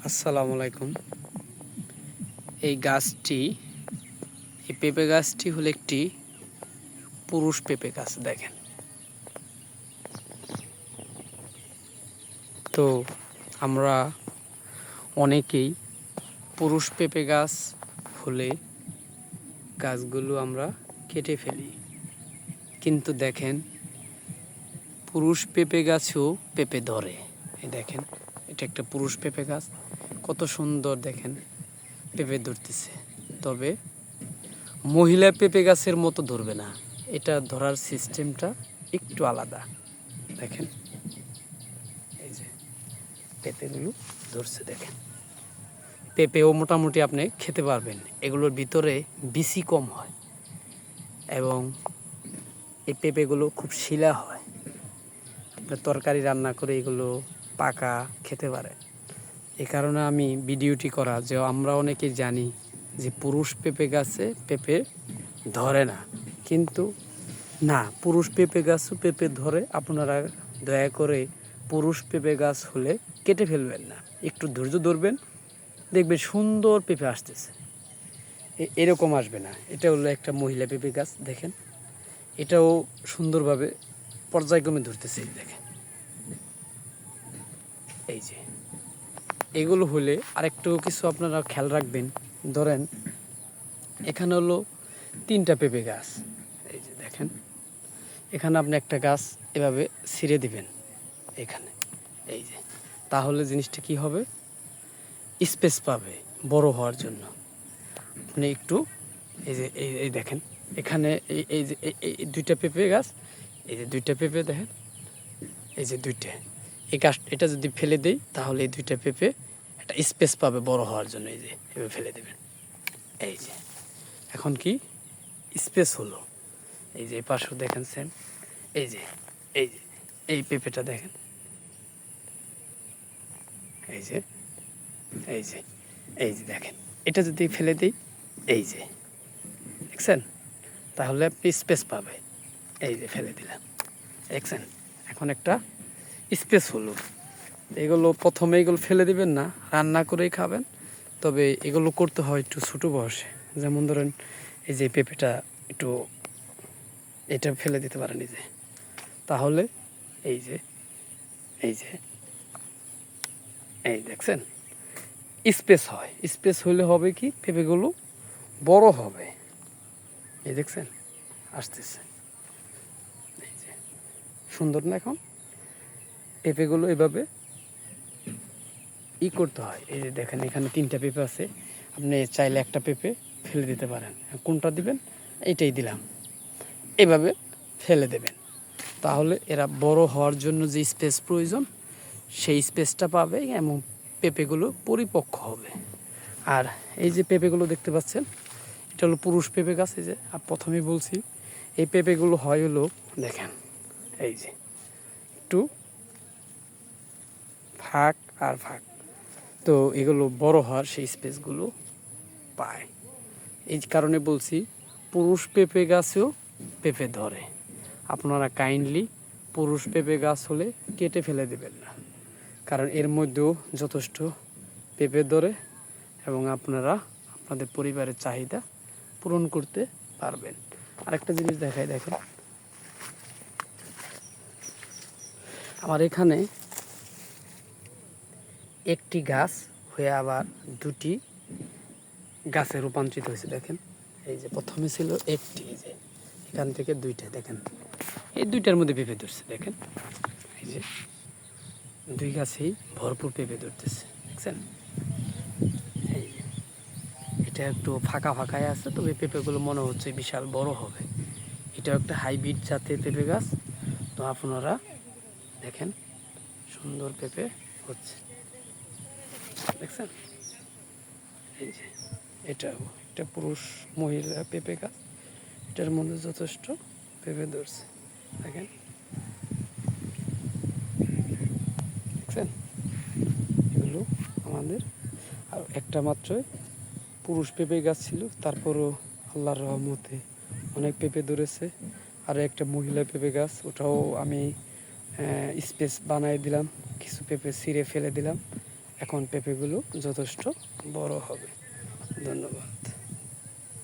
আসসালামু আলাইকুম। এই গাছটি, এই পেঁপে গাছটি হলো একটি পুরুষ পেঁপে গাছ। দেখেন, তো আমরা অনেকেই পুরুষ পেঁপে গাছ হলে গাছগুলো আমরা কেটে ফেলি, কিন্তু দেখেন পুরুষ পেঁপে গাছেও পেঁপে ধরে। এই দেখেন, এটা একটা পুরুষ পেঁপে গাছ, কত সুন্দর দেখেন পেঁপে ধরতেছে। তবে মহিলা পেঁপে গাছের মতো ধরবে না, এটা ধরার সিস্টেমটা একটু আলাদা। দেখেন, এই যে পেঁপেগুলো ধরছে, দেখেন পেঁপেও মোটামুটি আপনি খেতে পারবেন। এগুলোর ভিতরে বিচি কম হয় এবং এই পেঁপেগুলো খুব শিলা হয়। আপনার তরকারি রান্না করে এগুলো পাকা খেতে পারে। এই কারণে আমি ভিডিওটি করা, যে আমরা অনেকেই জানি যে পুরুষ পেঁপে গাছে পেঁপে ধরে না, কিন্তু না, পুরুষ পেঁপে গাছও পেঁপে ধরে। আপনারা দয়া করে পুরুষ পেঁপে গাছ হলে কেটে ফেলবেন না, একটু ধৈর্য ধরবেন, দেখবেন সুন্দর পেঁপে আসতেছে। এরকম আসবে না। এটা হলো একটা মহিলা পেঁপে গাছ, দেখেন এটাও সুন্দরভাবে পর্যায়ক্রমে ধরতেছে। দেখেন, এই যে এগুলো হলে আরেকটু কিছু আপনারা খেয়াল রাখবেন। ধরেন এখানে হলো 3টা পেঁপে গাছ, এই যে দেখেন, এখানে আপনি একটা গাছ এভাবে ছিঁড়ে দিবেন এখানে, এই যে, তাহলে জিনিসটা কি হবে, স্পেস পাবে বড় হওয়ার জন্য। আপনি একটু এই যে এই দেখেন, এখানে এই যে এই 2টা পেঁপে গাছ, এই যে 2টা পেঁপে দেখেন, এই যে 2টা, এই গাছ এটা যদি ফেলে দেই তাহলে এই 2টা পেঁপে একটা স্পেস পাবে বড় হওয়ার জন্য। এই যে এভাবে ফেলে দেবেন, এই যে এখন কি স্পেস হলো। এই যে পাশেও দেখেন সেম, এই যে এই যে এই পেঁপেটা দেখেন, এই যে এই যে এই যে দেখেন, এটা যদি ফেলে দিই, এই যে দেখছেন, তাহলে আপনি স্পেস পাবে। এই যে ফেলে দিলাম, দেখছেন, এখন একটা স্পেস হলো। এগুলো প্রথমে এগুলো ফেলে দিবেন না, রান্না করেই খাবেন। তবে এগুলো করতে হয় একটু ছোটো বয়সে। যেমন ধরেন এই যে পেঁপেটা একটু, এটা ফেলে দিতে পারেন, এই যে, তাহলে এই যে এই যে এই দেখছেন স্পেস হয়। স্পেস হলে হবে কি, পেঁপেগুলো বড় হবে। এই দেখছেন আসতেছে, এই যে সুন্দর না। এখন পেঁপেগুলো এভাবে করতে হয়। এই যে দেখেন, এখানে 3টা পেঁপে আছে, আপনি চাইলে একটা পেঁপে ফেলে দিতে পারেন। কোনটা দিবেন, এইটাই দিলাম, এভাবে ফেলে দেবেন। তাহলে এরা বড় হওয়ার জন্য যে স্পেস প্রয়োজন সেই স্পেসটা পাবে এবং পেঁপেগুলো পরিপক্ক হবে। আর এই যে পেঁপেগুলো দেখতে পাচ্ছেন, এটা হলো পুরুষ পেঁপে গাছ। এই যে প্রথমেই বলছি, এই পেঁপেগুলো হয় হলো, দেখেন এই যে একটু ফাঁক আর ফাঁক, তো এগুলো বড় হওয়ার সেই স্পেসগুলো পায়। এই কারণে বলছি পুরুষ পেঁপে গাছেও পেঁপে ধরে। আপনারা কাইন্ডলি পুরুষ পেঁপে গাছ হলে কেটে ফেলে দেবেন না, কারণ এর মধ্যেও যথেষ্ট পেঁপে ধরে এবং আপনারা আপনাদের পরিবারের চাহিদা পূরণ করতে পারবেন। আরেকটা জিনিস দেখাই, দেখেন আমার এখানে একটি গাছ হয়ে আবার 2টি গাছে রূপান্তরিত হয়েছে। দেখেন, এই যে প্রথমে ছিল একটি, এই যে এখান থেকে 2টা, দেখেন এই 2টার মধ্যে পেঁপে ধরছে। দেখেন এই যে 2 গাছেই ভরপুর পেঁপে ধরতেছে, দেখছেন। এই যে এটা একটু ফাঁকা ফাঁকায় আছে, তবে পেঁপেগুলো মনে হচ্ছে বিশাল বড় হবে। এটা একটা হাইব্রিড জাতের পেঁপে গাছ। তো আপনারা দেখেন সুন্দর পেঁপে হচ্ছে, দেখছেন। এই যে এটাও একটা পুরুষ মহিলা পেঁপে গাছ, এটার মধ্যে যথেষ্ট পেঁপে ধরছে, দেখেন, দেখছেন। এগুলো আমাদের আর একটা মাত্রই পুরুষ পেঁপে গাছ ছিল, তারপরও আল্লাহর রহমতে অনেক পেঁপে ধরেছে। আরও একটা মহিলা পেঁপে গাছ, ওটাও আমি স্পেস বানিয়ে দিলাম, কিছু পেঁপে ছিঁড়ে ফেলে দিলাম, এখন পেঁপেগুলো যথেষ্ট বড় হবে। ধন্যবাদ।